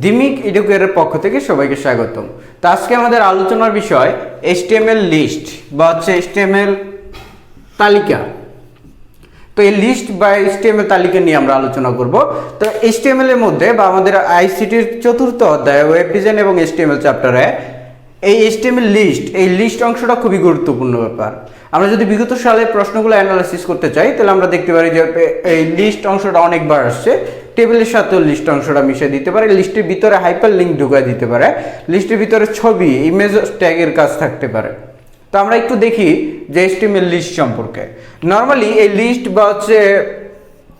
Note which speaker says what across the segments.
Speaker 1: দিমিক এডুকেয়ারের পক্ষ থেকে সবাইকে স্বাগতম। তো আজকে আমাদের আলোচনার বিষয় HTML লিস্ট বা HTML তালিকা। তো এই লিস্ট বা HTML তালিকা নিয়ে আমরা আলোচনা করব। তো HTML এর মধ্যে বা আমাদের আইসিটির চতুর্থ অধ্যায় ওয়েব ডিজাইন এবং HTML চ্যাপ্টারে এই HTML লিস্ট, এই লিস্ট অংশটা খুবই গুরুত্বপূর্ণ ব্যাপার। আমরা যদি বিগত সালের প্রশ্নগুলো অ্যানালাইসিস করতে চাই তাহলে আমরা দেখতে পারি যে এই লিস্ট অংশটা অনেকবার আসছে। টেবিলের সাথেও লিস্ট অংশটা মিশিয়ে দিতে পারে, লিস্টের ভিতরে হাইপার লিঙ্ক ঢুকিয়ে দিতে পারে, লিস্টের ভিতরে ছবি, ইমেজ ট্যাগের কাজ থাকতে পারে। তো আমরা একটু দেখি যে HTML লিস্ট সম্পর্কে। নর্মালি এই লিস্ট বা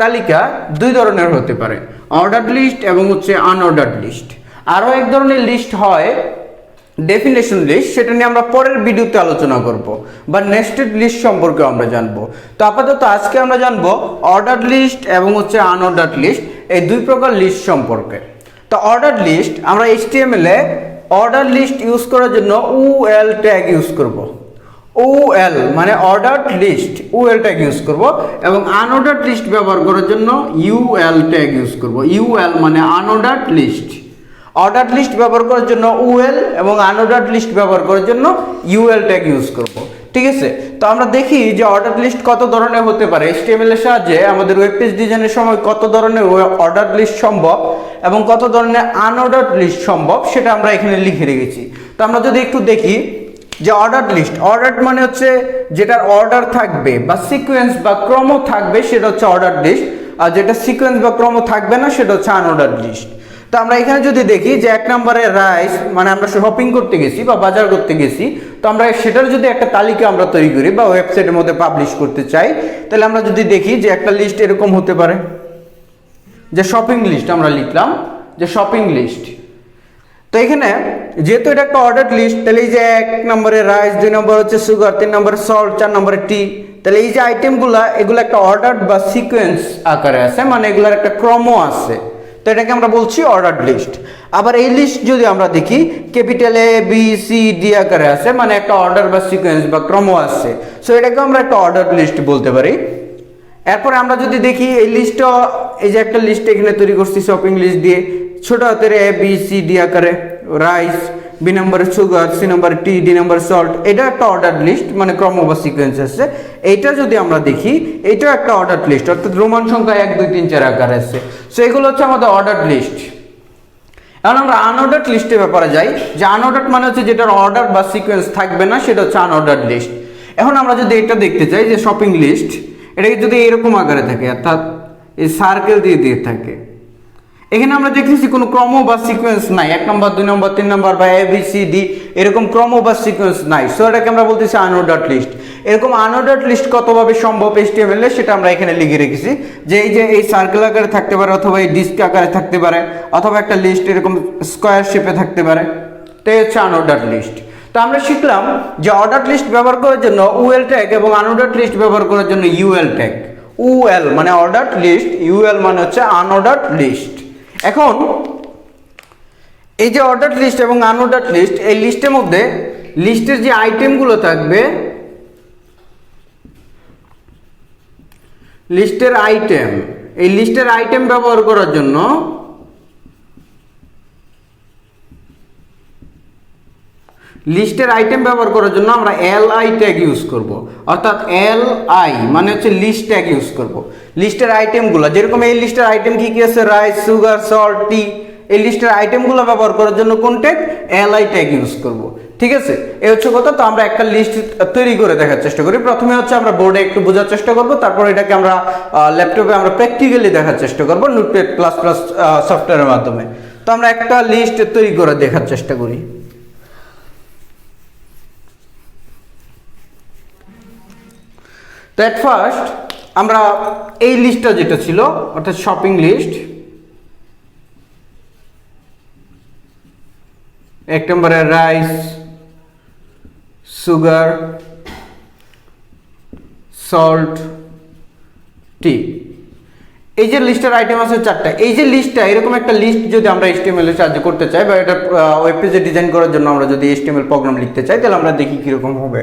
Speaker 1: তালিকা দুই ধরনের হতে পারে, অর্ডার্ড লিস্ট এবং আনঅর্ডার্ড লিস্ট। আরও এক ধরনের লিস্ট হয় ডেফিনেশন লিস্ট, সেটা নিয়ে আমরা পরের ভিডিওতে আলোচনা করব, বা নেস্টেড লিস্ট সম্পর্কে আমরা জানবো। তো আপাতত আজকে আমরা জানবো অর্ডার্ড লিস্ট এবং আনঅর্ডার্ড লিস্ট, এই দুই প্রকার লিস্ট সম্পর্কে। তো অর্ডার্ড লিস্ট আমরা HTML এ অর্ডার লিস্ট ইউজ করার জন্য UL ট্যাগ ইউজ করব। UL মানে ordered list, UL tag use করব, এবং আনঅর্ডার্ড লিস্ট ব্যবহার করার জন্য UL ট্যাগ ইউজ করব। UL মানে আনঅর্ডার্ড লিস্ট। অর্ডার্ড লিস্ট ব্যবহার করার জন্য UL এবং আনঅর্ডার্ড লিস্ট ব্যবহার করার জন্য UL ট্যাগ ইউজ করব। ঠিক আছে? তো আমরা দেখি যে অর্ডার্ড লিস্ট কত ধরনের হতে পারে। HTML এর সাহায্যে আমাদের ওয়েব পেজ ডিজাইনের সময় কত ধরনের অর্ডার্ড লিস্ট সম্ভব এবং কত ধরনের আনঅর্ডার্ড লিস্ট সম্ভব সেটা আমরা এখানে লিখে রেখেছি। তো আমরা যদি একটু দেখি যে অর্ডার্ড লিস্ট, অর্ডার্ড মানে যেটার অর্ডার থাকবে বা সিকোয়েন্স বা ক্রম থাকবে সেটা অর্ডার্ড লিস্ট, আর যেটা সিকোয়েন্স বা ক্রম থাকবে না সেটা আনঅর্ডার্ড লিস্ট। তো আমরা এখানে যদি দেখি যে 1 নম্বরে রাইস মানে আমরা শপিং করতে গেছি বা বাজার করতে গেছি, তো আমরা সেটার যদি একটা তালিকা আমরা তৈরি করি বা ওয়েবসাইটের মধ্যে পাবলিশ করতে চাই, তাহলে আমরা যদি দেখি যে একটা লিস্ট এরকম হতে পারে যে শপিং লিস্ট। আমরা লিখলাম যে শপিং লিস্ট। তো এখানে যেহেতু এটা একটা অর্ডার লিস্ট, তাহলে এই যে 1 নম্বরে রাইস, 2 নম্বর সুগার, 3 নম্বরে সল্ট, 4 নম্বরে টি, তাহলে এই যে আইটেমগুলো এগুলো একটা অর্ডার বা সিকোয়েন্স আকারে আছে, মানে এগুলোর একটা ক্রম আছে। তো এটাকে আমরা বলছি অর্ডার্ড লিস্ট। আবার এই লিস্ট যদি আমরা দেখি ক্যাপিটাল ABCD আকারে আছে, মানে একটা অর্ডার বা সিকোয়েন্স বা ক্রম আছে, সো এটাকে আমরা একটা অর্ডার্ড লিস্ট বলতে পারি। এরপরে আমরা যদি দেখি এই লিস্টটা, এই যে একটা লিস্ট এখানে তৈরি করছি শপিং লিস্ট দিয়ে, ছোট হাতের ABCD আকারে, রাইস, B নম্বরে সুগার, C নম্বরে টি, D নম্বরে সল্ট, এটা একটা অর্ডার্ড লিস্ট মানে ক্রম বা সিকোয়েন্স আছে। এইটা যদি আমরা দেখি এইটাও একটা অর্ডার্ড লিস্ট, অর্থাৎ রোমান সংখ্যা 1 2 3 4 আকারে আছে। সো এগুলো আমাদের অর্ডার্ড লিস্ট। এখন আমরা আনঅর্ডার্ড লিস্টের ব্যাপারে যাই, যে আনঅর্ডার্ড মানে যেটার অর্ডার বা সিকোয়েন্স থাকবে না সেটা আনঅর্ডার্ড লিস্ট। এখন আমরা যদি এটা দেখতে চাই যে শপিং লিস্ট, এটা যদি এরকম আকারে থাকে অর্থাৎ এই সার্কেল দিয়ে থাকে, এখানে আমরা দেখতেছি কোনো ক্রম বা সিকোয়েন্স নাই, 1 নম্বর 2 নম্বর 3 নম্বর বা ABCD এরকম ক্রম বা সিকোয়েন্স নাই। সো এটাকে আমরা বলতেছি আনঅর্ডার্ড লিস্ট। এরকম আনঅর্ডার্ড লিস্ট কতভাবে সম্ভব HTML এ সেটা আমরা এখানে লিখে রেখেছি, যে এই সার্কেল আকারে থাকতে পারে, অথবা এই ডিস্ক আকারে থাকতে পারে, অথবা একটা লিস্ট এরকম স্কয়ার শেপে থাকতে পারে। তো এই আনঅর্ডার্ড লিস্ট। তো আমরা শিখলাম যে অর্ডার্ড লিস্ট ব্যবহার করার জন্য UL ট্যাগ এবং আনঅর্ডার্ড লিস্ট ব্যবহার করার জন্য UL ট্যাগ। UL মানে অর্ডার্ড লিস্ট, UL মানে আনঅর্ডার্ড লিস্ট। এখন এই যে অর্ডার্ড লিস্ট এবং আনঅর্ডার্ড লিস্ট, এই লিস্টের মধ্যে লিস্টের যে আইটেমগুলো থাকবে, লিস্টের আইটেম, এই লিস্টের আইটেম ব্যবহার করার জন্য লিস্টের আইটেম ব্যবহার করার জন্য আমরা LI ট্যাগ ইউজ করব, অর্থাৎ LI মানে লিস্ট ট্যাগ ইউজ করব। লিস্টের আইটেমগুলো যেরকম এই লিস্টের আইটেম কি কি আছে, রাইস, সুগার, সল্ট, টি, এই লিস্টের আইটেমগুলো ব্যবহার করার জন্য কোন ট্যাগ, LI ট্যাগ ইউজ করব। ঠিক আছে? এই কথা। তো আমরা একটা লিস্ট তৈরি করে দেখার চেষ্টা করি। প্রথমে আমরা বোর্ডে একটু বোঝার চেষ্টা করব, তারপর এটাকে আমরা ল্যাপটপে আমরা প্র্যাকটিক্যালি দেখার চেষ্টা করব নোটপ্যাড প্লাস প্লাস সফটওয়্যারের মাধ্যমে। তো আমরা একটা লিস্ট তৈরি করে দেখার চেষ্টা করি। তো এট ফার্স্ট আমরা এই লিস্টটা যেটা ছিল অর্থাৎ শপিং লিস্ট, 1 নম্বরে রাইস, সুগার, সল্ট, টি, এই যে লিস্টের আইটেম আছে 4টা। এই যে লিস্টটা, এরকম একটা লিস্ট যদি আমরা HTML এর সাহায্যে করতে চাই, বা এটা ওয়েব পেজে ডিজাইন করার জন্য আমরা যদি HTML প্রোগ্রাম লিখতে চাই, তাহলে আমরা দেখি কিরকম হবে।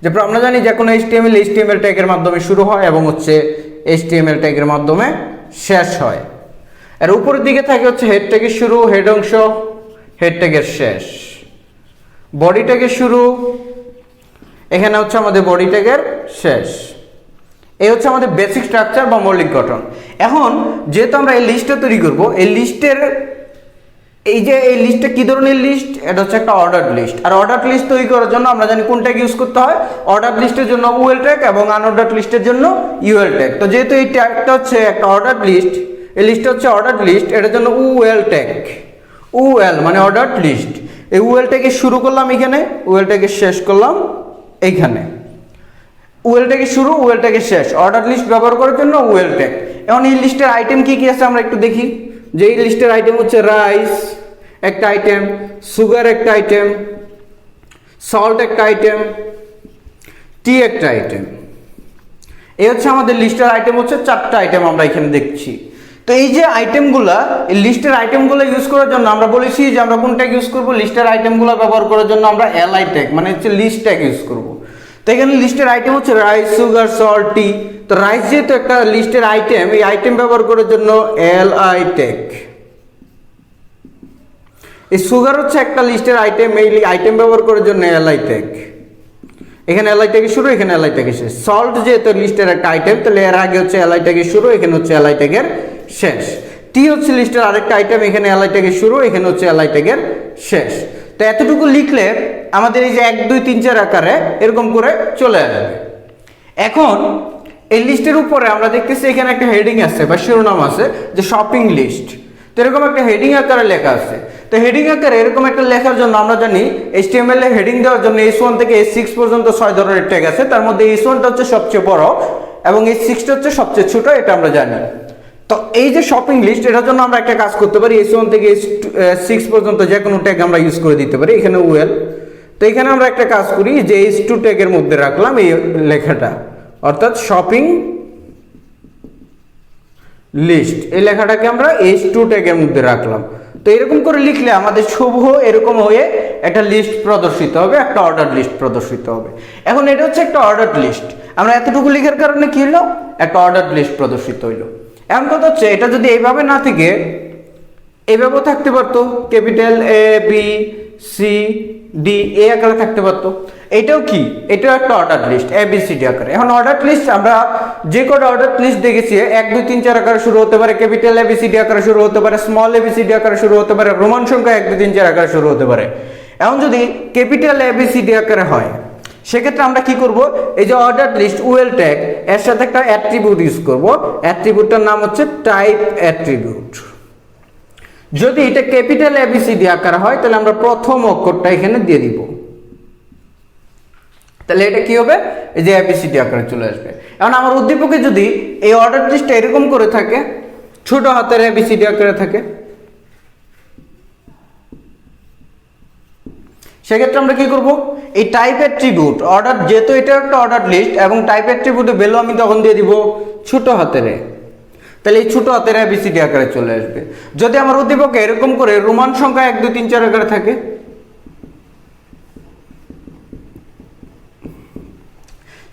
Speaker 1: যে আমরা জানি যে কোনো HTML ট্যাগের মাধ্যমে শুরু হয় এবং HTML ট্যাগের মাধ্যমে শেষ হয়। আর উপরের দিকে থাকে হচ্ছে হেড ট্যাগের শুরু, হেড অংশ, হেড ট্যাগের শেষ, বডি ট্যাগের শুরু, এখানে হচ্ছে আমাদের বডি ট্যাগের শেষ। এই হচ্ছে আমাদের বেসিক স্ট্রাকচার বা মৌলিক গঠন। এখন যেহেতু আমরা এই লিস্টটা তৈরি করব, এই লিস্টের এই লিস্টটা কি ধরনের লিস্ট, এটা হচ্ছে একটা অর্ডার লিস্ট। আর অর্ডার লিস্ট তৈরি করার জন্য আমরা জানি কোন ট্যাগ ইউজ করতে হয়। অর্ডার লিস্টের জন্য UL ট্যাগ এবং আনঅর্ডার লিস্টের জন্য UL ট্যাগ। তো যেহেতু এই ট্যাগটা হচ্ছে একটা অর্ডার লিস্ট, এই লিস্টটা হচ্ছে অর্ডার লিস্ট, এটার জন্য UL ট্যাগ, UL মানে অর্ডার লিস্ট। এই UL ট্যাগে শুরু করলাম এখানে, UL ট্যাগে শেষ করলাম এইখানে। UL ট্যাগে শুরু, UL ট্যাগে শেষ, অর্ডার লিস্ট ব্যবহার করার জন্য UL ট্যাগ। এখন এই লিস্টের আইটেম কি কি আছে আমরা একটু দেখি। যে এই লিস্টের আইটেম হচ্ছে রাইস একটা আইটেম, সুগার একটা আইটেম, সল্ট একটা আইটেম, টি একটা আইটেম। এই হচ্ছে আমাদের লিস্টের আইটেম হচ্ছে 4টা আইটেম আমরা এখানে দেখছি। তো এই যে আইটেমগুলা, এই লিস্টের আইটেমগুলো ইউজ করার জন্য আমরা বলেছি যে আমরা কোন ট্যাগ ইউজ করব, লিস্টের আইটেমগুলো ব্যবহার করার জন্য আমরা LI ট্যাগ মানে হচ্ছে লিস্ট ট্যাগ ইউজ করব। তো এখানে লিস্টের আইটেম হচ্ছে রাইস, সুগার, সল্ট, টি। তো রাইস যেহেতু একটা লিস্টের আইটেম, এই আইটেম ব্যবহার করার জন্য LI ট্যাগ। এই সুগার হচ্ছে একটা লিস্টের আইটেম, এই আইটেম ব্যবহার করার জন্য LI ট্যাগ। এখানে LI ট্যাগের শুরু, এখানে LI ট্যাগের শেষ। সল্ট যেহেতু লিস্টের একটা আইটেম, তাহলে এর আগে হচ্ছে LI ট্যাগের শুরু, এখানে হচ্ছে LI ট্যাগের শেষ। টি হচ্ছে লিস্টের আরেকটা আইটেম, এখানে LI ট্যাগের শুরু, এখানে হচ্ছে LI ট্যাগের শেষ। তো এতটুকু লিখলে আমাদের এই যে 1 2 3 4 আকারে এরকম করে চলে আসবে। এখন এই লিস্টের উপরে আমরা দেখতেছি এখানে একটা হেডিং আছে বা শিরোনাম আছে যে শপিং লিস্ট। তো এরকম একটা হেডিং আকারে লেখা আছে। তো হেডিং আকারে এরকম একটা লেখার জন্য আমরা জানি HTML এ হেডিং দেওয়ার জন্য H1 থেকে H6 পর্যন্ত 6 ধরনের ট্যাগ আছে। তার মধ্যে H1টা হচ্ছে সবচেয়ে বড় এবং H6টা হচ্ছে সবচেয়ে ছোট, এটা আমরা জানি। তো এই যে শপিং লিস্ট, এটার জন্য আমরা একটা কাজ করতে পারি, H1 থেকে H6 পর্যন্ত যে কোনো ট্যাগ আমরা ইউজ করে দিতে পারি। এখানে UL। তো এখানে আমরা একটা কাজ করি যে H2 ট্যাগের মধ্যে রাখলাম এই লেখাটা, অর্থাৎ শপিং লিস্ট, এই লেখাটাকে আমরা H2 ট্যাগের মধ্যে রাখলাম। তো এরকম করে লিখলে আমাদের শুভ এরকম হয়ে একটা লিস্ট প্রদর্শিত হবে, একটা অর্ডার লিস্ট প্রদর্শিত হবে। এখন এটা হচ্ছে একটা অর্ডার লিস্ট, আমরা এতটুকু লেখার কারণে কি হলো, একটা অর্ডার লিস্ট প্রদর্শিত হইলো। এখন কথা হচ্ছে এটা যদি এইভাবে না থেকে এইভাবেও থাকতে পারতো, ক্যাপিটাল ABCD এই আকারে থাকতে পারতো। এটাও কি, এটাও একটা অর্ডার লিস্ট ABCD আকারে। এখন অর্ডার লিস্ট আমরা যে কটা অর্ডার লিস্ট দেখেছি 1 2 3 4 আকারে শুরু হতে পারে, ক্যাপিটাল ABCD আকারে শুরু হতে পারে, স্মল ABCD আকারে শুরু হতে পারে, রোমান সংখ্যা 1 2 3 4 আকারে শুরু হতে পারে। এখন যদি ক্যাপিটাল ABCD আকারে হয় সেক্ষেত্রে আমরা কি করব, এই যে অর্ডার লিস্ট UL ট্যাগ এর সাথে একটা অ্যাট্রিবিউট ইউজ করব। অ্যাট্রিবিউটটার নাম হচ্ছে টাইপ অ্যাট্রিবিউট। যদি এটা ক্যাপিটাল ABCD আকারে হয় তাহলে আমরা প্রথম অক্ষরটা এখানে দিয়ে দিব, তাহলে এটা কি হবে, এই যে ABCD আকারে চলে আসবে। এখন আমার উদ্দীপকে যদি এই অর্ডার লিস্টটা এরকম করে থাকে, ছোট হাতের ABCD আকারে থাকে, সেক্ষেত্রে আমরা কি করব, এই টাইপ অ্যাট্রিবিউট অর্ডার, যেহেতু এটা একটা অর্ডার লিস্ট এবং টাইপ অ্যাট্রিবিউটের ভ্যালু আমি তখন দিয়ে দিব ছোট হাতের, তাহলে এই ছোট হাতের ABCD আকারে চলে আসবে। যদি আমার উদ্দীপকে এরকম করে রোমান সংখ্যা 1 2 3 4 আকারে থাকে,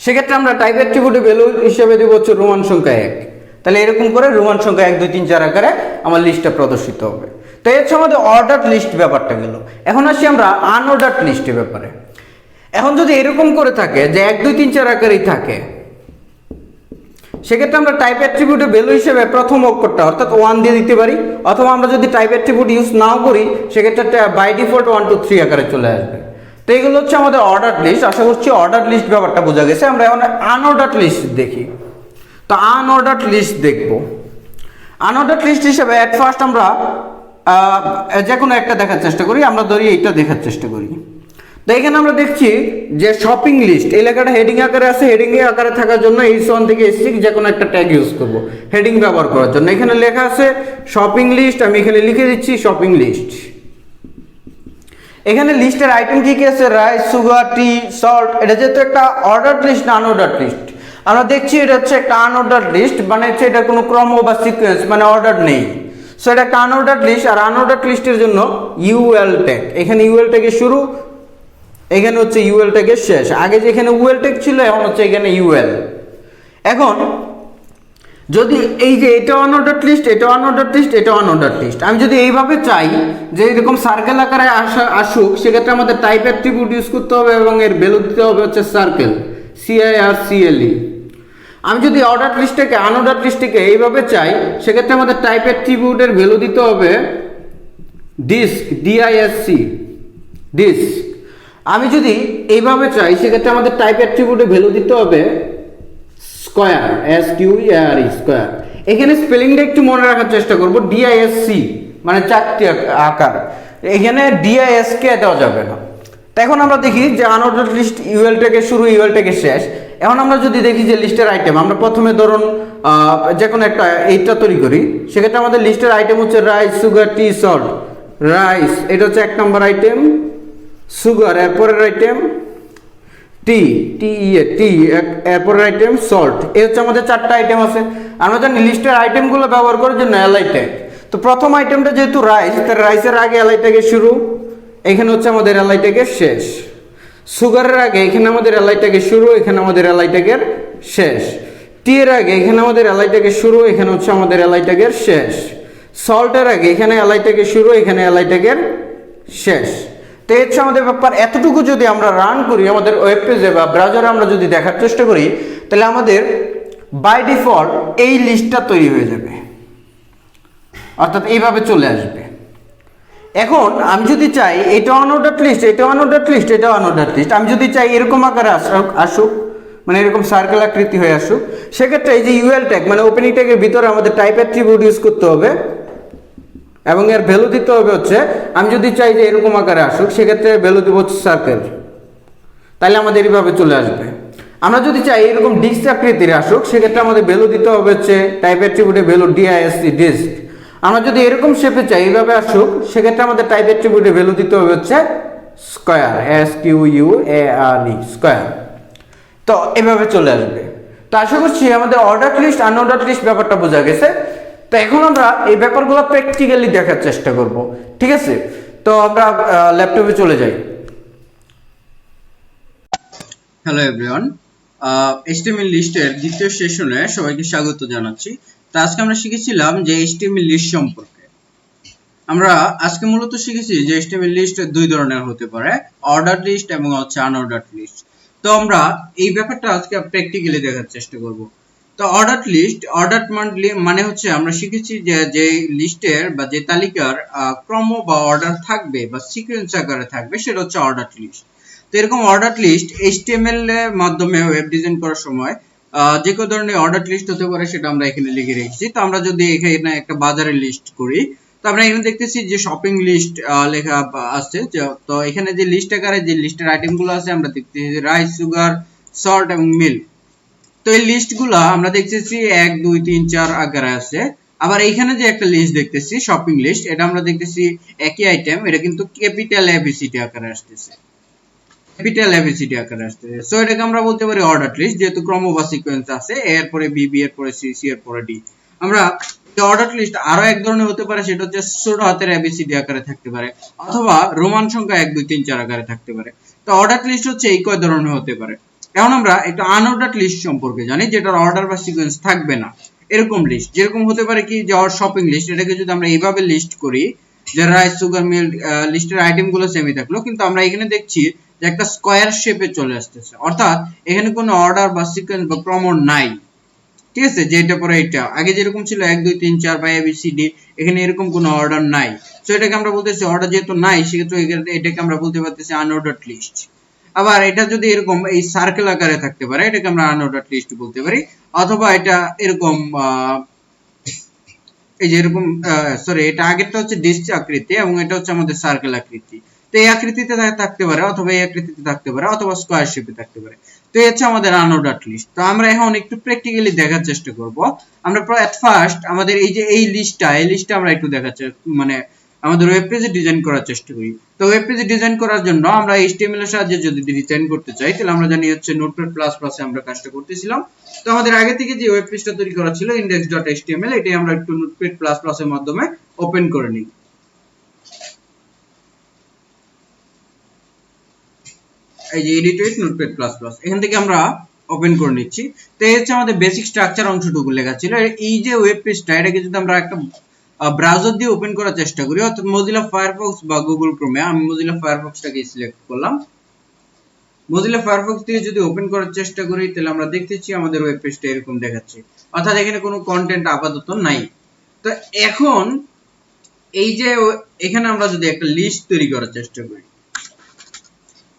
Speaker 1: সেক্ষেত্রে আমরা টাইপ অ্যাট্রিবিউটের ভ্যালু হিসেবে দেব হচ্ছে রোমান সংখ্যা 1। তাহলে এরকম করে রোমান সংখ্যা 1 2 3 4 আকারে আমার লিস্টটা প্রদর্শিত হবে। তো এর হচ্ছে আমাদের অর্ডার লিস্ট ব্যাপারটা গেল। এখন আসি আমরা আনঅর্ডার লিস্টের ব্যাপারে। এখন যদি এরকম করে থাকে যে 1 2 3 4 আকারেই থাকে, সেক্ষেত্রে আমরা টাইপ অ্যাট্রিবিউটের ভ্যালু হিসেবে প্রথম অক্ষরটা অর্থাৎ 1 দিয়ে দিতে পারি, অথবা আমরা যদি টাইপ অ্যাট্রিবিউট ইউজ নাও করি সেক্ষেত্রে বাই ডিফল্ট 1 2 3 আকারে চলে আসবে। তো এগুলো হচ্ছে আমাদের অর্ডার লিস্ট। আশা করছি অর্ডার লিস্ট ব্যাপারটা বোঝা গেছে। আমরা এখন আনঅর্ডার লিস্ট দেখি। তো আনঅর্ডার লিস্ট দেখব। আনঅর্ডার লিস্ট হিসেবে এট ফার্স্ট আমরা যে কোনো একটা দেখার চেষ্টা করি। আমরা ধরি এইটা দেখার চেষ্টা করি। তো এখানে আমরা দেখছি যে শপিং লিস্ট, এই লেখাটা হেডিং আকারে আছে। হেডিং এর আকারে থাকার জন্য H1 থেকে H6 যে কোনো একটা ট্যাগ ইউজ করব হেডিং ব্যবহার করার জন্য। এখানে লেখা আছে শপিং লিস্ট, আমি এখানে লিখে দিচ্ছি শপিং লিস্ট। এখানে লিস্টের আইটেম কি কি আছে, রাইস, সুগার, টি, সল্ট। এটা যেহেতু একটা অর্ডার লিস্ট না আনঅর্ডার লিস্ট, আমরা দেখছি এটা হচ্ছে একটা আনঅর্ডার লিস্ট, মানে হচ্ছে এটা কোনো ক্রম বা সিকোয়েন্স মানে অর্ডার নেই। সো এটা একটা আনঅর্ডার লিস্ট। আর আনঅর্ডার লিস্টের জন্য UL ট্যাগ, এখানে UL ট্যাগের শুরু, এখানে হচ্ছে UL ট্যাগের শেষ। আগে যেখানে UL ট্যাগ ছিল এখন হচ্ছে এখানে UL। এখন যদি এই যে এটা অনঅর্ডার লিস্ট, এটা অনঅর্ডার লিস্ট, এটা অনঅর্ডার লিস্ট, আমি যদি এইভাবে চাই যে এরকম সার্কেল আকারে আসুক, সেক্ষেত্রে আমাদের টাইপ অ্যাট্রিবিউট ইউজ করতে হবে এবং এর ভ্যালু দিতে হবে হচ্ছে সার্কেল, CIRCLE। আমি যদি অর্ডার লিস্ট থেকে আনঅর্ডার লিস্ট থেকে এইভাবে চাই, সেক্ষেত্রে আমাদের টাইপ অ্যাট্রিবিউটের ভ্যালু দিতে হবে ডিস্ক, DISC, ডিস্ক। আমি যদি এইভাবে চাই, সেক্ষেত্রে আমাদের টাইপ অ্যাট্রিবিউটের ভ্যালু দিতে হবে স্কয়ার, SQUARE, স্কয়ার। এখানে স্পেলিংটা একটু মনে রাখার চেষ্টা করব, DISC মানে চারটি আকার, এখানে DISK দেওয়া যাবে না। তো এখন আমরা দেখি যে আনঅর্ডার লিস্ট ইউএল থেকে শুরু, ইউএল থেকে শেষ। এখন আমরা যদি দেখি যে লিস্টের আইটেম, আমরা প্রথমে ধরুন যে কোনো একটা এইটা তৈরি করি, সেক্ষেত্রে আমাদের লিস্টের আইটেম হচ্ছে রাইস, সুগার, টি, সল্ট। রাইস এটা হচ্ছে 1 নম্বর আইটেম, সুগার এরপরের আইটেম, টি, টি এরপরের আইটেম সল্ট। এই হচ্ছে আমাদের 4টা আইটেম আছে। আমরা জানি লিস্টের আইটেমগুলো ব্যবহার করার জন্য এলআই ট্যাগ। তো প্রথম আইটেমটা যেহেতু রাইস, তার রাইসের আগে এলআই ট্যাগের শুরু, এখানে হচ্ছে আমাদের এলআই ট্যাগের শেষ। সুগারের আগে এখানে আমাদের এলআই ট্যাগের শুরু, এখানে আমাদের এলআই ট্যাগের শেষ। টি এর আগে এখানে আমাদের এলআই ট্যাগের শুরু, এখানে হচ্ছে আমাদের এলআই ট্যাগের শেষ। সল্টের আগে এখানে এলআই ট্যাগের শুরু, এখানে এলআই ট্যাগের শেষ। তো এই হচ্ছে আমাদের ব্যাপার। এতটুকু যদি আমরা রান করি আমাদের ওয়েব পেজে বা ব্রাউজারে, আমরা যদি দেখার চেষ্টা করি, তাহলে আমাদের বাই ডিফল্ট এই লিস্টটা তৈরি হয়ে যাবে, অর্থাৎ এইভাবে চলে আসবে। এখন আমি যদি চাই এটা অনঅর্ডার লিস্ট, এটা অনঅর্ডার লিস্ট, এটা অনঅর্ডার লিস্ট, আমি যদি চাই এরকম আকারে আসুক, মানে এরকম সার্কেল আকৃতি হয়ে আসুক, সেক্ষেত্রে এই যে ইউএল ট্যাগ মানে ওপেনিং ট্যাগের ভিতরে আমাদের টাইপ অ্যাট্রিবিউট ইউজ করতে হবে এবং এর ভ্যালু দিতে হবে হচ্ছে, আমি যদি চাই যে এরকম আকারে আসুক, সেক্ষেত্রে ভ্যালু দিব হচ্ছে সার্কেল, তাহলে আমাদের এইভাবে চলে আসবে। আমরা যদি চাই এরকম ডিস্ক আকৃতির আসুক, সেক্ষেত্রে আমাদের ভ্যালু দিতে হবে হচ্ছে টাইপ অ্যাট্রিবিউটের ভ্যালু DISC, ডিস্ক। আমরা যদি এরকম শেপে চাই, এইভাবে আসুক, সেক্ষেত্রে আমাদের টাইপ অ্যাট্রিবিউটের ভ্যালু দিতে হবে হচ্ছে স্কয়ার, SQUARE, স্কয়ার। তো এভাবে চলে আসবে। তো আশা করছি আমাদের অর্ডার লিস্ট আনঅর্ডার লিস্ট ব্যাপারটা বোঝা গেছে। তো এখন আমরা এই ব্যাপারগুলো প্র্যাকটিক্যালি দেখার চেষ্টা করব, ঠিক আছে? তো আমরা ল্যাপটপে চলে যাই।
Speaker 2: হ্যালো এভরিওয়ান, HTML লিস্টের দ্বিতীয় সেশনে সবাইকে স্বাগত জানাচ্ছি। তো আজকে আমরা শিখেছিলাম যে HTML লিস্ট সম্পর্কে। আমরা আজকে মূলত শিখেছি যে HTML লিস্ট দুই ধরনের হতে পারে, অর্ডার লিস্ট এবং হচ্ছে আনঅর্ডার লিস্ট। তো আমরা এই ব্যাপারটা আজকে প্র্যাকটিক্যালি দেখার চেষ্টা করব। তো অর্ডার লিস্ট, অর্ডার মানে হচ্ছে আমরা শিখেছি যে যে লিস্টের বা যে তালিকার ক্রম বা অর্ডার থাকবে বা সিকোয়েন্স আকারে থাকবে, সেটা হচ্ছে অর্ডার লিস্ট। তো এরকম অর্ডার লিস্ট HTML এর মাধ্যমে ওয়েব ডিজাইন করার সময় যে কোনো ধরনের অর্ডার লিস্ট হতে পারে, সেটা আমরা এখানে লিখে রেখেছি। তো আমরা যদি এখানে একটা বাজারের লিস্ট করি, তো আমরা এখানে দেখতেছি যে শপিং লিস্ট লেখা আছে। তো এখানে যে লিস্ট আকারে যে লিস্টের আইটেমগুলো আছে, আমরা দেখতেছি রাইস, সুগার, সল্ট এবং মিল্ক। তো এই লিস্টগুলো আমরা দেখতেছি 1 2 3 4 আকারে আছে। আবার এইখানে যে একটা লিস্ট দেখতেছি শপিং লিস্ট, এটা আমরা দেখতেছি একই আইটেম, এটা কিন্তু ক্যাপিটাল ABCD আকারে আসতেছে, ক্যাপিটাল ABCD আকারে আসতেছে। সো এটাকে আমরা বলতে পারি অর্ডার লিস্ট, যেহেতু ক্রম বা সিকোয়েন্স আছে, এরপরে বি, বি এরপরে সি, সি এরপরে ডি। আমরা অর্ডার লিস্ট আরো এক ধরনের হতে পারে, সেটা হচ্ছে ছোট হাতের ABCD আকারে থাকতে পারে, অথবা রোমান সংখ্যা 1 2 3 4 আকারে থাকতে পারে। তো অর্ডার লিস্ট হচ্ছে এই কয় ধরনের হতে পারে। এখন আমরা একটু আনঅর্ডার লিস্ট সম্পর্কে জানি, যেটার অর্ডার বা সিকোয়েন্স থাকবে না। এরকম লিস্ট যেরকম হতে পারে কি, যে শপিং লিস্ট, এটাকে যদি আমরা এইভাবে লিস্ট করি যে রাইস, সুগার, মিল্ক, লিস্টের আইটেম গুলো সেমই থাকলো, কিন্তু আমরা এখানে দেখছি যে একটা স্কয়ার শেপে চলে আসতেছে, অর্থাৎ এখানে কোনো অর্ডার বা সিকোয়েন্স বা ক্রম নাই। ঠিক আছে, যে এটা পরে এটা আগে যেরকম ছিল 1 2 3 4 বা ABCD, এখানে এরকম কোনো অর্ডার নাই। সো এটাকে আমরা বলতেছি অর্ডার যেহেতু নাই, সেক্ষেত্রে এটাকে আমরা বলতে পারতেছি আনঅর্ডারড লিস্ট। আবার এটা যদি এরকম এই সার্কেল আকারে থাকতে পারে, এটাকে আমরা আনঅর্ডারড লিস্ট বলতে পারি। অথবা এটা এরকম এই যে এরকম সরি, এটা আগেরটা হচ্ছে ডিস্ক আকৃতি এবং এটা হচ্ছে আমাদের সার্কেল আকৃতি। তো এই আকৃতিতে থাকতে পারে, অথবা এই আকৃতিতে থাকতে পারে, অথবা স্কয়ার শেপে থাকতে পারে। তো এই হচ্ছে আমাদের আনঅর্ডারড লিস্ট। তো আমরা এখন একটু প্র্যাকটিক্যালি দেখার চেষ্টা করব। আমরা এট ফার্স্ট আমাদের এই যে এই লিস্টটা আমরা একটু দেখার মানে আমাদের ওয়েব পেজে ডিজাইন করার চেষ্টা করি। তো ওয়েব পেজে ডিজাইন করার জন্য আমরা HTML এর সাহায্যে যদি ডিজাইন করতে চাই, তাহলে আমরা জানি হচ্ছে নোটপ্যাড প্লাস প্লাসে আমরা কাজটা করতেছিলাম। তো আমাদের আগে থেকে যে ওয়েব পেজটা তৈরি করা ছিল index.html, এটাই আমরা একটু নোটপ্যাড প্লাস প্লাস এর মাধ্যমে ওপেন করে নিই। এই যে edit with notepad plus plus, এখান থেকে আমরা ওপেন করে নিচ্ছি। তো এই হচ্ছে আমাদের বেসিক স্ট্রাকচার অংশটুকু লেখা ছিল। এই যে ওয়েব পেজটা, এটাকে যদি আমরা একটা ব্রাউজার দিয়ে ওপেন করার চেষ্টা করি, অর্থাৎ মজিলা ফায়ারফক্স বা গুগল ক্রোমে, আমি মজিলা ফায়ারফক্সটাকে সিলেক্ট করলাম। মজিলা ফায়ারফক্স দিয়ে যদি ওপেন করার চেষ্টা করি, তাহলে আমরা দেখতেছি আমাদের ওয়েব পেজটা এরকম দেখাচ্ছে, অর্থাৎ এখানে কোনো কন্টেন্ট আপাতত নাই। তো এখন এই যে এখানে আমরা যদি একটা লিস্ট তৈরি করার চেষ্টা করি,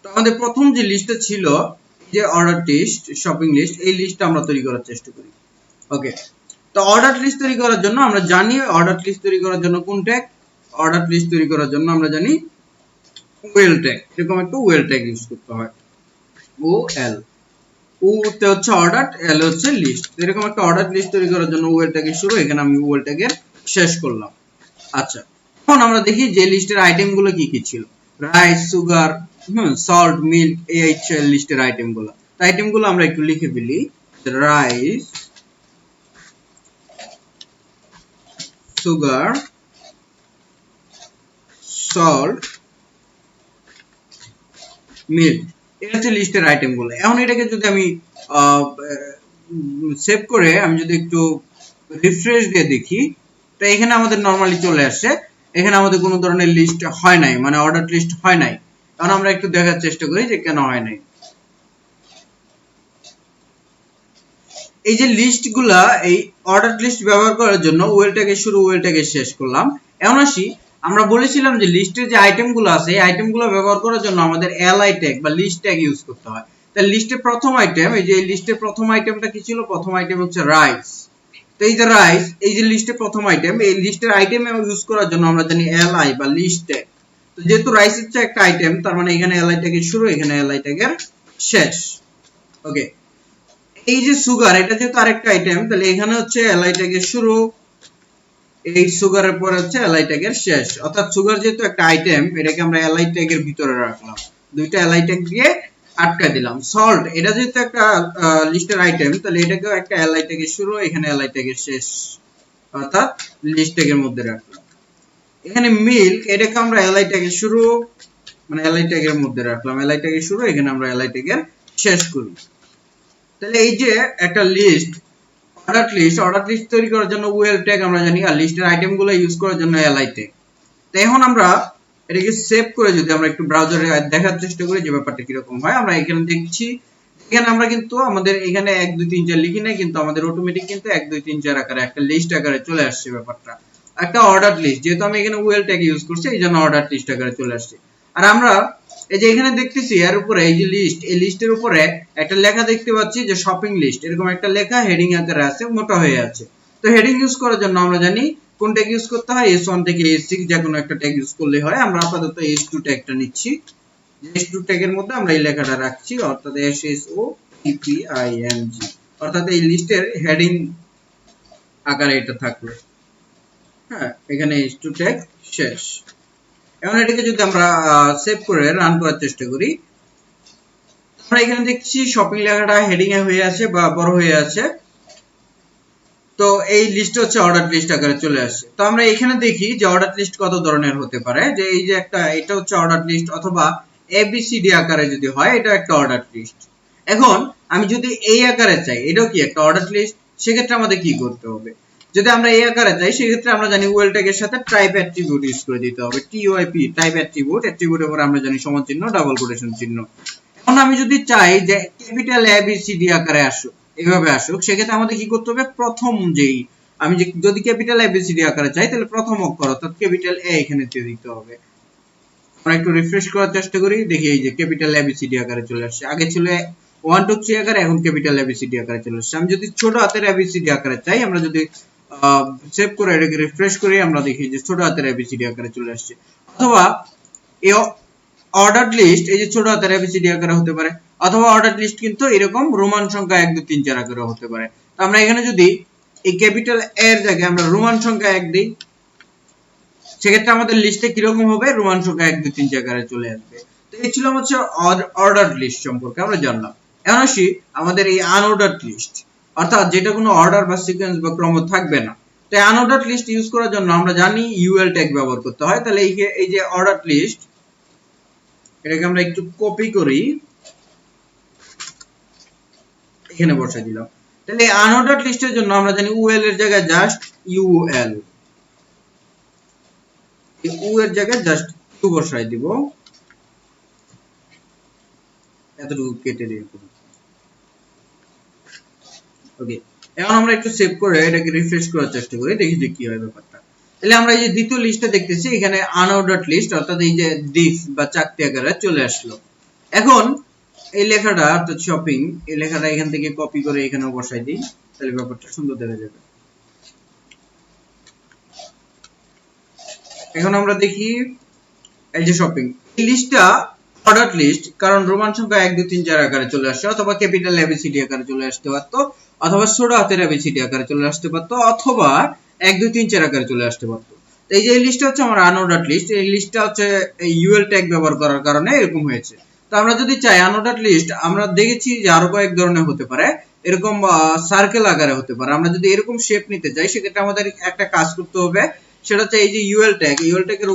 Speaker 2: তো আমাদের প্রথম যে লিস্টটা ছিল, যে অর্ডার লিস্ট, শপিং লিস্ট, এই লিস্টটা আমরা তৈরি করার চেষ্টা করি। ওকে, তো অর্ডার লিস্ট তৈরি করার জন্য আমরা জানি, অর্ডার লিস্ট তৈরি করার জন্য কোন ট্যাগ, অর্ডার লিস্ট তৈরি করার জন্য আমরা জানি ওয়েল ট্যাগ, এরকম একটা ওয়েল ট্যাগ ইউজ করতে হয়। ও এল, ও তে হচ্ছে অর্ডার, এল হচ্ছে লিস্ট। এরকম একটা অর্ডার লিস্ট তৈরি করার জন্য ওয়েল ট্যাগের শুরু, এখানে আমি ওয়েল ট্যাগের শেষ করলাম। আচ্ছা, এখন আমরা দেখি যে লিস্টের আইটেম গুলো কি কি ছিল। রাইস, সুগার, সল্ট, মিল্ক, এই হচ্ছে লিস্টের আইটেম গুলো। আইটেম গুলো আমরা একটু লিখে ফেলি। রাইস, সুগার, সল্ট, মিল্ক, এটা হচ্ছে লিস্টের আইটেম গুলো। এখন এটাকে যদি আমি সেভ করে আমি যদি একটু রিফ্রেশ দিয়ে দেখি, তো এখানে আমাদের নরমালি চলে আসছে। এখানে আমাদের কোনো ধরনের লিস্ট হয় নাই, মানে অর্ডার লিস্ট হয় নাই। কারণ আমরা একটু দেখার চেষ্টা করি যে কেন হয় নাই। এই যে লিস্ট গুলা, এই অর্ডার লিস্ট ব্যবহার করার জন্য ওয়েল ট্যাগের শুরু, ওয়েল ট্যাগের শেষ করলাম। এখন আসি, আমরা বলেছিলাম যে লিস্টের যে আইটেম গুলো আছে, এই আইটেম গুলো ব্যবহার করার জন্য আমাদের এলআই ট্যাগ বা লিস্ট ট্যাগ ইউজ করতে হয়। তাহলে লিস্টের প্রথম আইটেম, এই যে লিস্টের প্রথম আইটেমটা কি ছিল? প্রথম আইটেম হচ্ছে রাইস। তো এই যে রাইস, এই যে লিস্টের প্রথম আইটেম, এই লিস্টের আইটেম ইউজ করার জন্য আমরা জানি এলআই বা লিস্ট ট্যাগ। তো যেহেতু রাইস হচ্ছে একটা আইটেম, তার মানে এখানে এলআই ট্যাগের শুরু, এখানে এলআই ট্যাগের শেষ। ওকে, এই যে সুগার, এটা যেহেতু আরেকটা আইটেম, তাহলে এখানে হচ্ছে এলআই ট্যাগের শুরু, এই সুগারের পরে হচ্ছে এলআই ট্যাগের শেষ। অর্থাৎ সুগার যেহেতু একটা আইটেম, এটাকে আমরা এলআই ট্যাগের ভিতরে রাখলাম, দুইটা এলআই ট্যাগ দিয়ে আটকায় দিলাম। সল্ট, এটা যেহেতু একটা লিস্টের আইটেম, তাহলে এটাকেও একটা এলআই ট্যাগের শুরু, এখানে এলআই ট্যাগের শেষ, অর্থাৎ লিস্ট ট্যাগের মধ্যে রাখলাম। এখানে মিল্ক, এটাকে আমরা এলআই ট্যাগের শুরু, মানে এলআই ট্যাগের মধ্যে রাখলাম, এলআই ট্যাগের শুরু, এখানে আমরা এলআই ট্যাগের শেষ করি। তাহলে এই যে একটা লিস্ট, অর্ডার লিস্ট তৈরি করার জন্য ওয়েল ট্যাগ আমরা জানি, আর লিস্টের আইটেমগুলো ইউজ করার জন্য এলআই ট্যাগ। তো এখন আমরা এটাকে সেভ করে যদি আমরা একটু ব্রাউজারে দেখার চেষ্টা করি যে ব্যাপারটা কিরকম হয়, আমরা এখানে দেখছি, এখানে আমরা কিন্তু আমাদের এখানে 1 2 3 4 লিখি না, কিন্তু আমাদের অটোমেটিক কিন্তু 1 2 3 4 আকারে একটা লিস্ট আকারে চলে আসছে ব্যাপারটা, একটা অর্ডার লিস্ট। যেহেতু আমি এখানে ওয়েল ট্যাগ ইউজ করছি, এই জন্য অর্ডার লিস্ট আকারে চলে আসছে। আর আমরা এই যে এখানে দেখতেছি এর উপরে এই যে লিস্ট, এই লিস্টের উপরে একটা লেখা দেখতে পাচ্ছি যে শপিং লিস্ট, এরকম একটা লেখা হেডিং আকারে আছে, মোটা হয়ে আছে। তো হেডিং ইউজ করার জন্য আমরা জানি কোন ট্যাগ ইউজ করতে হয়, S1 থেকে S6 যে কোনো একটা ট্যাগ ইউজ করলে হয়। আমরা আপাতত S2 ট্যাগটা নিচ্ছি। S2 ট্যাগের মধ্যে আমরা এই লেখাটা রাখছি, অর্থাৎ SSOPPING, অর্থাৎ এই লিস্টের হেডিং আকারে এটা থাকলো। হ্যাঁ, এখানে S2 ট্যাগ শেষ। এখন এটাকে যদি আমরা সেভ করে রান করার চেষ্টা করি, আমরা এখানে দেখছি শপিং লেখাটা হেডিং এ হয়ে আছে বা বড় হয়ে আছে। তো এই লিস্ট হচ্ছে অর্ডার লিস্ট আকারে চলে আসছে। তো আমরা এখানে দেখি যে অর্ডার লিস্ট কত ধরনের হতে পারে, যে এই যে একটা, এটা হচ্ছে অর্ডার লিস্ট, অথবা এবিসিডি আকারে যদি হয়, এটা একটা অর্ডার লিস্ট। এখন আমি যদি এই আকারে চাই, এটাও কি একটা অর্ডার লিস্ট, সেক্ষেত্রে আমাদের কি করতে হবে? যদি আমরা এই আকারে চাই, সেক্ষেত্রে আমরা জানি ওয়েল ট্যাগের সাথে টাইপ অ্যাট্রিবিউট ইউজ করে দিতে হবে, টিওআইপি, টাইপ অ্যাট্রিবিউট, অ্যাট্রিবিউটের পরে আমরা জানি সমান চিহ্ন, ডাবল কোটেশন চিহ্ন। এখন আমি যদি চাই যে ক্যাপিটাল এবিসিডি আকারে আসুক, এইভাবে আসুক, সেক্ষেত্রে আমাদের কি করতে হবে? প্রথম যেই, আমি যদি ক্যাপিটাল এবিসিডি আকারে চাই, তাহলে প্রথম অক্ষর অর্থাৎ ক্যাপিটাল এ এখানে দিয়ে দিতে হবে। আমরা একটু রিফ্রেশ করার চেষ্টা করি, দেখি এই যে ক্যাপিটাল এবিসিডি আকারে চলে আসছে। আগে ছিল 1 2 3 আকারে, এখন ক্যাপিটাল এবিসিডি আকারে চলে আসছে। আমি যদি ছোট হাতের এবিসিডি আকারে চাই, আমরা যদি সেভ করে এটাকে রিফ্রেশ করি, আমরা দেখি যে ছোট হাতের এবিসিডি আকারে চলে আসছে। অথবা এই অর্ডার লিস্ট, এই যে ছোট হাতের এবিসিডি আকারে হতে পারে, অথবা অর্ডার লিস্ট কিন্তু এরকম রোমান সংখ্যা 1 2 3 4 আকারে হতে পারে। তো আমরা এখানে যদি এই ক্যাপিটাল এর জায়গায় আমরা রোমান সংখ্যা 1 দেই, সেক্ষেত্রে আমাদের লিস্টে কিরকম হবে? রোমান সংখ্যা 1 2 3 4 আকারে চলে আসবে। তো এই ছিল হচ্ছে অর্ডার লিস্ট সম্পর্কে আমরা জানলাম। এখন আসি আমাদের এই আনঅর্ডার লিস্ট, অর্থাৎ যেটা কোনো অর্ডার বা সিকোয়েন্স বা ক্রম থাকবে না। তো আনঅর্ডার লিস্ট ইউজ করার জন্য আমরা জানি ইউএল ট্যাগ ব্যবহার করতে হয়। তাহলে এই যে অর্ডার লিস্ট, এটাকে আমরা একটু কপি করি, এখানে বসাই দিলাম। তাহলে আনঅর্ডার্ড লিস্টের জন্য আমরা জানি UL এর জায়গায় জাস্ট UL, এই U এর জায়গায় জাস্ট U বসাই দিব, এতটুকু কেটে দিয়ে। ওকে, এখন আমরা একটু সেভ করে এটাকে রিফ্রেশ করার চেষ্টা করি, দেখি যে কি হয় ব্যাপারটা। তাহলে আমরা এই যে দ্বিতীয় লিস্টটা দেখতেছি, এখানে আনঅর্ডার্ড লিস্ট অর্থাৎ এই যে ডিফ বা চাকতি আকারে চলে আসলো। এখন এই লেখাটা অর্থাৎ শপিং, এই লেখাটা এখান থেকে কপি করে এখানে বসাই দিই, তাহলে ব্যাপারটা সুন্দর দেখা যাবে। এখন আমরা দেখি এই যে শপিং, এই লিস্টটা অর্ডার লিস্ট, কারণ রোমান সংখ্যা 1 2 3 4 আকারে চলে আসছে, অথবা ক্যাপিটাল এবিসিডি আকারে চলে আসতে পারতো, অথবা ছোট হাতের এবিসিডি আকারে চলে আসতে পারতো, অথবা 1 2 3 4 আকারে চলে আসতে পারতো। তো এই যে এই লিস্টটা হচ্ছে আমার আনঅর্ডার্ড লিস্ট, এই লিস্টটা হচ্ছে এই ইউএল ট্যাগ ব্যবহার করার কারণে এরকম হয়েছে। তো আমরা যদি চাই আনঅর্ডার্ড লিস্ট, আমরা দেখেছি যে আরো কয়েক ধরনের হতে পারে, এরকম সার্কেল আকারে হতে পারে। আমরা যদি এরকম শেপ নিতে চাই, সেক্ষেত্রে আমাদের একটা কাজ করতে হবে, সেটা হচ্ছে এই যে ইউএল ট্যাগ এর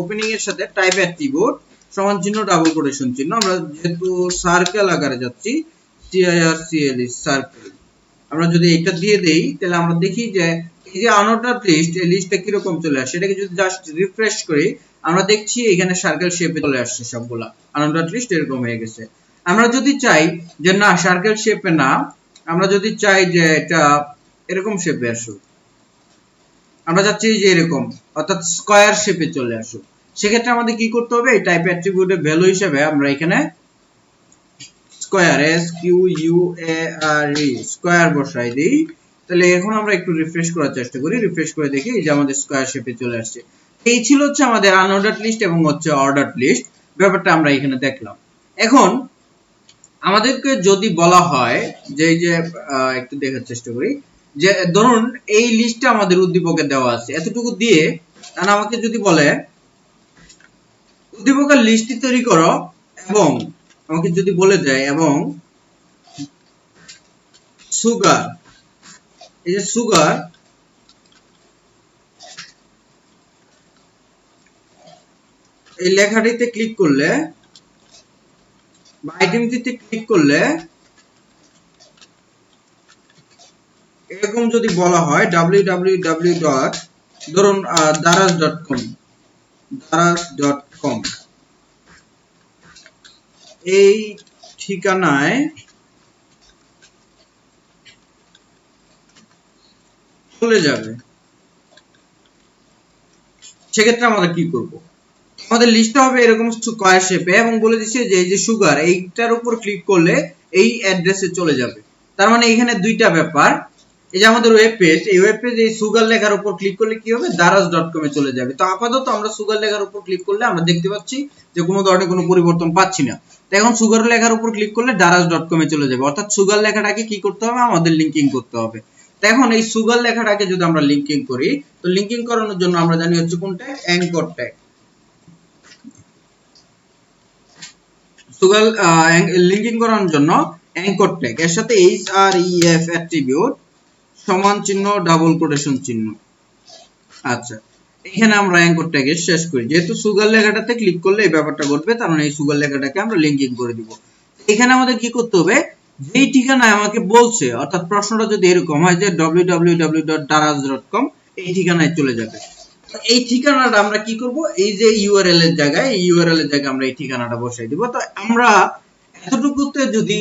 Speaker 2: ওপেনিং এর সাথে টাইপ অ্যাট্রিবিউট সমান চিহ্ন ডাবল কোটেশন চিহ্ন, আমরা যেহেতু সার্কেল আকারে যাচ্ছি CIRCLE সার্কেল, আমরা যদি এটা দিয়ে দেই, তাহলে আমরা দেখি যে এই যে আনঅর্ডার্ড লিস্ট, এই লিস্টটা কি রকম চলে আসে। এটাকে যদি জাস্ট রিফ্রেশ করি, আমরা দেখছি এখানে সার্কেল শেপে চলে আসছে সবগুলা, আনঅর্ডার্ড লিস্ট এরকম হয়ে গেছে। আমরা যদি চাই যে না সার্কেল শেপে না, আমরা যদি চাই যে এটা এরকম শেপে আসুক, আমরা চাচ্ছি যে এরকম অর্থাৎ স্কয়ার শেপে চলে আসুক, সেক্ষেত্রে আমাদের কি করতে হবে, এই টাইপ অ্যাট্রিবিউটের ভ্যালু হিসেবে আমরা এখানে স্কয়ার SQUARE স্কয়ার বসাই দিই। তাহলে এখন আমরা একটু রিফ্রেশ করার চেষ্টা করি, রিফ্রেশ করে দেখি এই যে আমাদের স্কয়ার শেপে চলে আসছে। এই ছিল হচ্ছে আমাদের আনঅর্ডার্ড লিস্ট এবং হচ্ছে অর্ডার্ড লিস্ট, ব্যাপারটা আমরা এখানে দেখলাম। এখন আমাদেরকে যদি বলা হয় যে এই যে একটু দেখার চেষ্টা করি, যে ধরুন এই লিস্টটা আমাদের উদ্দীপকে দেওয়া আছে, এতটুকু দিয়ে কারণ আমাকে যদি বলে উদ্দীপকের লিস্টটি তৈরি করো, এবং আমাকে যদি বলে দেয় এবং সুগার, এই যে সুগার, এই লেখাটিতে ক্লিক করলে বা আইটেমটিতে ক্লিক করলে এরকম যদি বলা হয় www. ধরুন daraz.com এই ঠিকানায় চলে যাবে, সেক্ষেত্রে আমরা কি করব, আমাদের লিস্টটা হবে এরকম স্কয়ার শেপে এবং বলে দিচ্ছে যে এই যে সুগার, এইটার উপর ক্লিক করলে এই অ্যাড্রেসে চলে যাবে। তার মানে এখানে দুইটা ব্যাপার, এই যে আমাদের ওয়েব পেজ, এই ওয়েব পেজ এই সুগার লেখার উপর ক্লিক করলে কি হবে, daraz.com এ চলে যাবে। তো আপাতত আমরা সুগার লেখার উপর ক্লিক করলে আমরা দেখতে পাচ্ছি যে কোনো ধরনের কোনো পরিবর্তন পাচ্ছি না। তো এখন সুগার লেখার উপর ক্লিক করলে daraz.com এ চলে যাবে, অর্থাৎ সুগার লেখাটাকে কি করতে হবে, আমাদের লিংকিং করতে হবে। তো এখন এই সুগার লেখাটাকে যদি আমরা লিংকিং করি, তো লিংকিং করানোর জন্য আমরা জানি হচ্ছে কোনটা, অ্যাঙ্কর ট্যাগ। সুগার লিংকিং করানোর জন্য অ্যাঙ্কর ট্যাগ এর সাথে href অ্যাট্রিবিউট সমান চিহ্ন ডাবল কোটেশন চিহ্ন। আচ্ছা, এখানে আমরা অ্যাঙ্কর ট্যাগে শেষ করি, যেহেতু সুগার লেখাটাতে ক্লিক করলে এই ব্যাপারটা ঘটবে, তার মানে এই সুগার লেখাটাকে আমরা লিংকিং করে দিব। এখানে আমাদের কি করতে হবে, যেই ঠিকানায় আমাকে বলছে, অর্থাৎ প্রশ্নটা যদি এরকম হয় যে www.daraz.com, এই ঠিকানায় চলে যাবে। এই ঠিকানাটা আমরা কি করব, এই যে ইউআরএল এর জায়গায়, এই ইউআরএল এর জায়গায় আমরা এই ঠিকানাটা বসাই দিব। তো আমরা এতটুকুতে যদি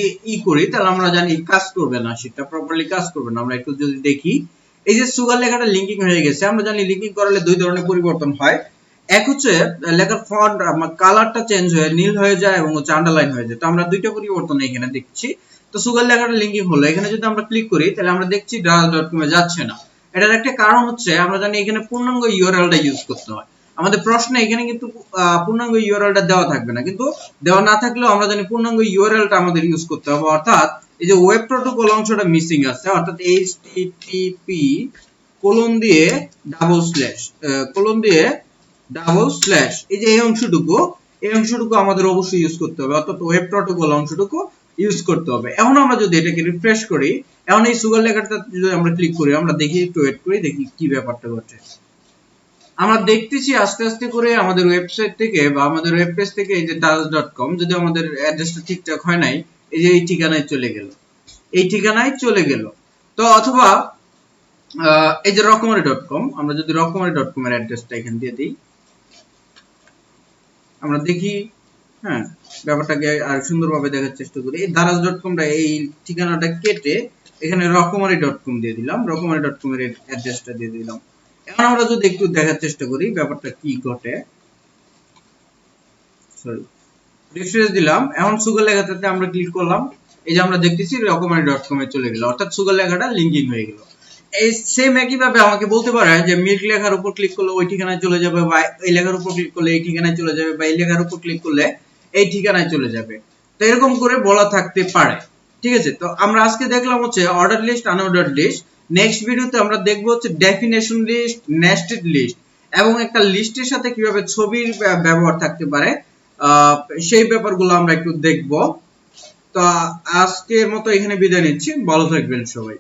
Speaker 2: করি, তাহলে আমরা জানি কাজ করবে না, সেটা প্রপারলি কাজ করবে না। আমরা একটু যদি দেখি, এই যে সুগার লেখাটা লিংকিং হয়ে গেছে, আমরা জানি লিংকিং করালে দুই ধরনের পরিবর্তন হয়, এক হচ্ছে লেখার ফন্ট কালারটা চেঞ্জ হয়ে নীল হয়ে যায় এবং হচ্ছে আন্ডারলাইন হয়ে যায়। তো আমরা দুইটা পরিবর্তন এখানে দেখছি। তো সুগার লেখাটা লিংকিং হলো, এখানে যদি আমরা ক্লিক করি, তাহলে আমরা দেখছি daraz.com এ যাচ্ছে না। এটার একটা কারণ হচ্ছে আমরা জানি এখানে পূর্ণাঙ্গ ইউআরএলটা ইউজ করতে হয়। আমাদের প্রশ্নে এখানে কিন্তু পূর্ণাঙ্গ ইউআরএলটা দেওয়া থাকবে না, কিন্তু দেওয়া না থাকলেও আমরা জানি পূর্ণাঙ্গ ইউআরএলটা আমাদের ইউজ করতে হবে, অর্থাৎ এই যে ওয়েব প্রোটোকল অংশটা মিসিং আছে, অর্থাৎ http কোলন দিয়ে ডাবল স্ল্যাশ এই যে এই অংশটুকু আমাদের অবশ্যই ইউজ করতে হবে, অর্থাৎ ওয়েব প্রোটোকল অংশটুকু ইউজ করতে হবে। এখন আমরা যদি এটাকে রিফ্রেশ করি, এখন এই সুগার লেখাটা যদি আমরা ক্লিক করি, আমরা দেখি একটু ওয়েট করি, দেখি কি ব্যাপারটা ঘটে। আমরা দেখতেছি আস্তে আস্তে করে আমাদের ওয়েবসাইট থেকে বা আমাদের ওয়েব পেজ থেকে এই যে daraz.com, যদি আমাদের অ্যাড্রেসটা ঠিকঠাক হয় নাই, এই যে এই ঠিকানায় চলে গেল। এই ঠিকানায় চলে গেল। তো অথবা এই যে রকমারি.com, আমরা যদি রকমারি.com এর অ্যাড্রেসটা এখানে দিয়ে দিই, আমরা দেখি, হ্যাঁ, ব্যাপারটাকে আর সুন্দরভাবে দেখার চেষ্টা করি। এই দারাজ.comটা এই ঠিকানাটা কেটে এখানে রকমারি.com দিয়ে দিলাম, রকমারি.com এর অ্যাড্রেসটা দিয়ে দিলাম। এখন আমরা যদি একটু দেখার চেষ্টা করি ব্যাপারটা কি ঘটে, সরি, রিফ্রেশ দিলাম। এখন সুগার লেখাটাতে আমরা ক্লিক করলাম, এই যে আমরা দেখতেছি রকমারি.com এ চলে গেল, অর্থাৎ সুগার লেখাটা লিংকিং হয়ে গেল। এই সেম একই ভাবে আমাকে বলতে পারে যে মিল্ক লেখার উপর ক্লিক করলে ওই ঠিকানায় চলে যাবে, বা এই লেখার উপর ক্লিক করলে এই ঠিকানায় চলে যাবে, বা এই লেখার উপর ক্লিক করলে এই ঠিকানায় চলে যাবে। তো এরকম করে বলা থাকতে পারে, ঠিক আছে। তো আমরা আজকে দেখলাম হচ্ছে order list, unorder list. Next ভিডিওতে আমরা দেখব হচ্ছে ডেফিনেশন লিস্ট, নেস্টেড লিস্ট, এবং একটা লিস্টের সাথে কিভাবে ছবির ব্যবহার থাকতে পারে, সেই ব্যাপারগুলো আমরা একটু দেখব। তো আজকের মতো এখানে বিদায় নিচ্ছি, ভালো থাকবেন সবাই।